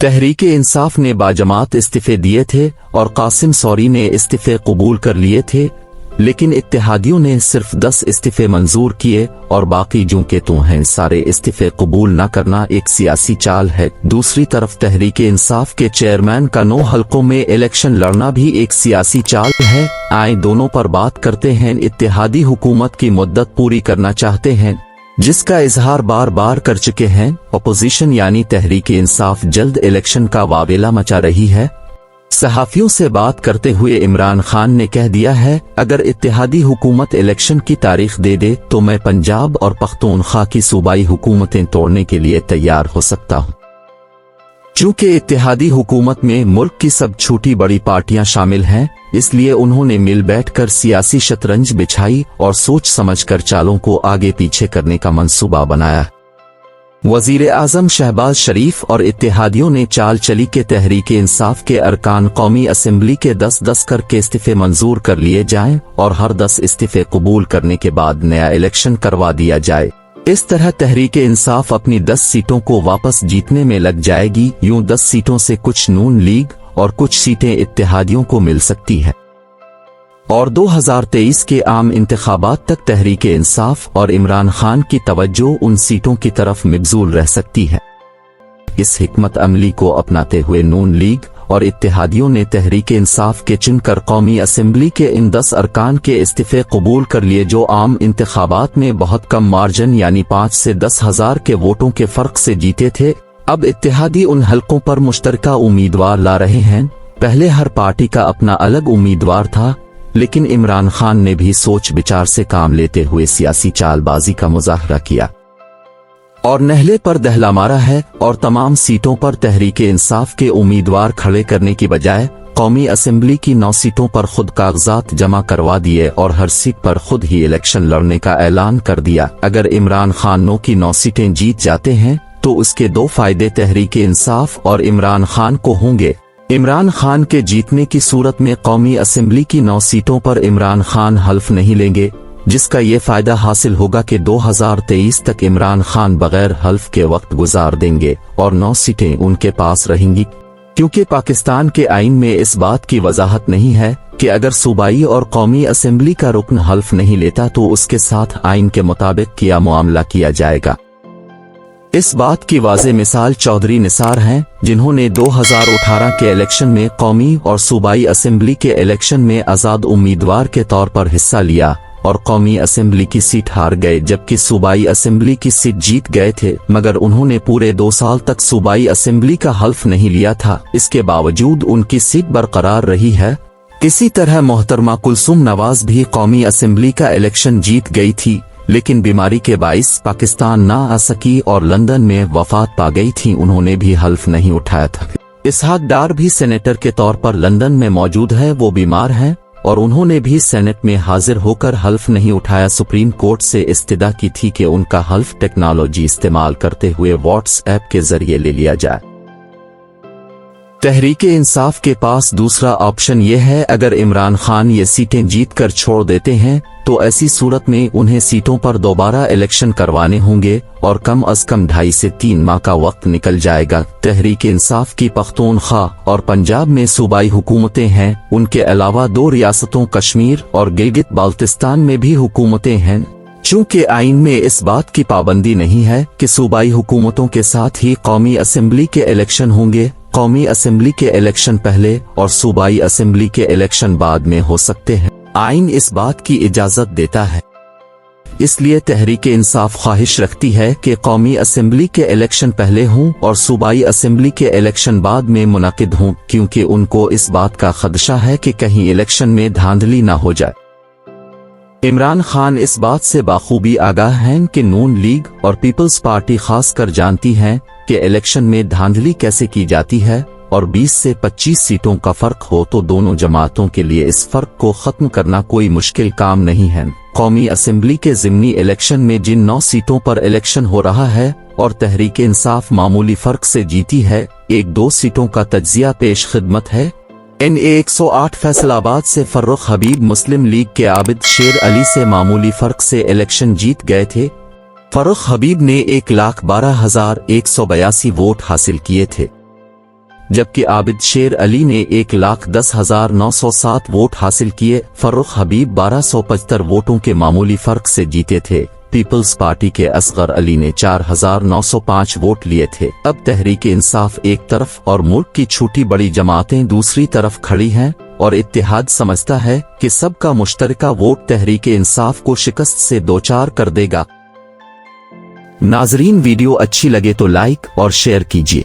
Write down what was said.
तहरीक इंसाफ ने बाजमात इस्तीफे दिए थे और कासिम सौरी ने इस्तीफे कबूल कर लिए थे, लेकिन इत्तेहादियों ने सिर्फ 10 इस्तीफे मंजूर किए और बाकी जो के तो हैं। सारे इस्तीफे कबूल न करना एक सियासी चाल है। दूसरी तरफ तहरीक इंसाफ के चेयरमैन का 9 हलकों में इलेक्शन लड़ना भी एक सियासी चाल है। आए दोनों पर बात करते हैं। इत्तेहादी हुकूमत की मुद्दत पूरी करना चाहते हैं, जिसका इजहार बार बार कर चुके हैं। अपोजिशन यानी तहरीक इंसाफ जल्द इलेक्शन का वावेला मचा रही है। सहाफियों से बात करते हुए इमरान खान ने कह दिया है, अगर इत्तेहादी हुकूमत इलेक्शन की तारीख दे दे तो मैं पंजाब और पख्तूनख्वा की सूबाई हुकूमतें तोड़ने के लिए तैयार हो सकता हूं। चूंकि इत्तेहादी हुकूमत में मुल्क की सब छोटी बड़ी पार्टियां शामिल हैं, इसलिए उन्होंने मिल बैठकर सियासी शतरंज बिछाई और सोच समझकर चालों को आगे पीछे करने का मंसूबा बनाया। वजीर आजम शहबाज शरीफ और इत्तेहादियों ने चाल चली के तहरीक इंसाफ के अरकान कौमी असेंबली के 10-10 करके इस्तीफे मंजूर कर लिए जाएं और हर 10 इस्तीफे कबूल करने के बाद नया इलेक्शन करवा दिया जाए। इस तरह तहरीक इंसाफ अपनी 10 सीटों को वापस जीतने में लग जाएगी। यूं 10 सीटों से कुछ नून लीग और कुछ सीटें इत्तेहादियों को मिल सकती है और 2023 के आम इंतखाबात तक तहरीक इंसाफ और इमरान खान की तवज्जो उन सीटों की तरफ मबजूल रह सकती है। इस हिकमत अमली को अपनाते हुए नून लीग और इत्तेहादियों ने तहरीक इंसाफ के चुनकर कौमी असेंबली के इन 10 अरकान के इस्तीफे कबूल कर लिए, जो आम इंतखाबात में बहुत कम मार्जिन यानी 5 से 10 हजार के वोटों के फर्क से जीते थे। अब इत्तेहादी उन हलकों पर मुश्तरका उम्मीदवार ला रहे हैं। पहले हर पार्टी का अपना अलग उम्मीदवार था, लेकिन इमरान खान ने भी सोच विचार से काम लेते हुए सियासी चालबाजी का मुजाहरा किया और नहले पर दहला मारा है और तमाम सीटों पर तहरीक इंसाफ के उम्मीदवार खड़े करने की बजाय कौमी असेंबली की 9 सीटों पर खुद कागजात जमा करवा दिए और हर सीट पर खुद ही इलेक्शन लड़ने का ऐलान कर दिया। अगर इमरान खान 9 की 9 सीटें जीत जाते हैं तो उसके 2 फायदे तहरीक इंसाफ और इमरान खान को होंगे। इमरान खान के जीतने की सूरत में कौमी असेंबली की 9 सीटों पर इमरान खान हल्फ नहीं लेंगे, जिसका ये फायदा हासिल होगा कि 2023 तक इमरान खान बगैर हल्फ के वक्त गुजार देंगे और 9 सीटें उनके पास रहेंगी। क्योंकि पाकिस्तान के आईन में इस बात की वजाहत नहीं है कि अगर सूबाई और कौमी असेंबली का रुकन हल्फ नहीं लेता तो उसके साथ आईन के मुताबिक किया मामला किया जाएगा। इस बात की वाज़े मिसाल चौधरी निसार हैं, जिन्होंने 2018 के इलेक्शन में कौमी और सूबाई असेंबली के इलेक्शन में आज़ाद उम्मीदवार के तौर पर हिस्सा लिया और कौमी असेंबली की सीट हार गए, जबकि सूबाई असेंबली की सीट जीत गए थे। मगर उन्होंने पूरे 2 साल तक सूबाई असेंबली का हल्फ नहीं लिया था। इसके बावजूद उनकी सीट बरकरार रही है। इसी तरह मोहतरमा कुलसुम नवाज भी कौमी असेंबली का इलेक्शन जीत गई थी, लेकिन बीमारी के बाइस पाकिस्तान ना आ सकी और लंदन में वफात पा गई थी। उन्होंने भी हल्फ नहीं उठाया था। इसहाक डार भी सेनेटर के तौर पर लंदन में मौजूद है। वो बीमार हैं और उन्होंने भी सेनेट में हाजिर होकर हल्फ नहीं उठाया। सुप्रीम कोर्ट से इस्तिदा की थी कि उनका हल्फ टेक्नोलॉजी इस्तेमाल करते हुए व्हाट्सएप के जरिए ले लिया जाए। तहरीक इंसाफ के पास दूसरा ऑप्शन ये है, अगर इमरान खान ये सीटें जीत कर छोड़ देते हैं तो ऐसी सूरत में उन्हें सीटों पर दोबारा इलेक्शन करवाने होंगे और कम अज कम 2.5 से 3 माह का वक्त निकल जाएगा। तहरीक इंसाफ की पख्तूनख्वा और पंजाब में सूबाई हुकूमतें हैं। उनके अलावा 2 रियासतों कश्मीर और गिलगित बाल्टिस्तान में भी हुकूमतें हैं। चूंकि आईन में इस बात की पाबंदी नहीं है कि सूबाई हुकूमतों के साथ ही कौमी असेंबली के इलेक्शन होंगे, कौमी असेंबली के इलेक्शन पहले और सूबाई असेंबली के इलेक्शन बाद में हो सकते हैं। आईन इस बात की इजाजत देता है। इसलिए तहरीक इंसाफ ख्वाहिश रखती है कि कौमी असेंबली के इलेक्शन पहले हों और सूबाई असेंबली के इलेक्शन बाद में मुनाकिद हों, क्योंकि उनको इस बात का खदशा है कि कहीं इलेक्शन में धांधली ना हो जाए। इमरान खान इस बात से बाखूबी आगाह हैं कि नून लीग और पीपल्स पार्टी खासकर जानती हैं कि इलेक्शन में धांधली कैसे की जाती है और 20 से 25 सीटों का फर्क हो तो दोनों जमातों के लिए इस फर्क को खत्म करना कोई मुश्किल काम नहीं है। कौमी असेंबली के ज़िमनी इलेक्शन में जिन 9 सीटों पर इलेक्शन हो रहा है और तहरीक इंसाफ मामूली फर्क से जीती है, 1-2 सीटों का तज्जिया पेश खिदमत है। NA 108 फैसलाबाद से फर्रुख हबीब मुस्लिम लीग के आबिद शेर अली से मामूली फर्क से इलेक्शन जीत गए थे। फर्रुख हबीब ने 1,12,182 वोट हासिल किए थे। جبکہ عابد شیر علی نے 1,10,907 ووٹ حاصل کیے۔ فرخ حبیب 1,275 ووٹوں کے معمولی فرق سے جیتے تھے۔ پیپلز پارٹی کے اصغر علی نے 4,905 ووٹ لیے تھے۔ اب تحریک انصاف ایک طرف اور ملک کی چھوٹی بڑی جماعتیں دوسری طرف کھڑی ہیں، اور اتحاد سمجھتا ہے کہ سب کا مشترکہ ووٹ تحریک انصاف کو شکست سے دوچار کر دے گا۔ ناظرین، ویڈیو اچھی لگے تو لائک اور شیئر کیجیے۔